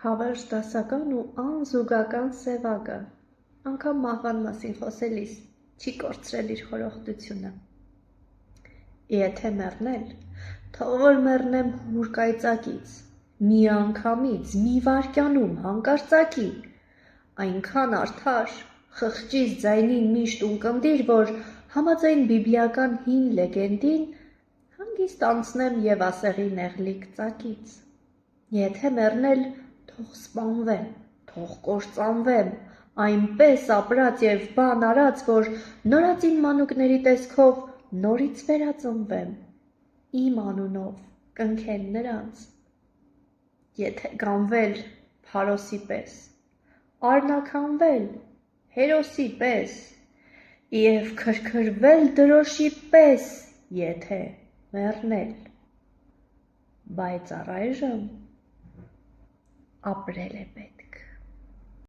Հավերժ դասական ու անզուգական սևակը, անգամ մահվան մասին խոսելիս չի կորցրել իր խորհրդությունը։ Եթե մեռնել, թող որ մեռնեմ հուրկայծակից, մի անգամից, մի վայրկյանում, հանկարծակի, այնքան արդար, խղճիս ձայնին միշտ ունկնդիր, որ համաձայն բիբլիական հին լեգենդին հանգիստ անցնեմ և ասեղի նեղլիկ ծակից։ Եթե մեռնել, թող սպանվեմ, թող կործանվեմ, այնպես ապրած և բան արած, որ նորածին մանուկների տեսքով նորից վերածնվեմ, իմ անունով կնքեն նրանց։ Եթե գանվել Փարոսի պես, արնաքանվել Հերոսի պես, և քրքրվել դրոշի պես, եթե մեռնել, բայց առայժմ ապրել է պետք։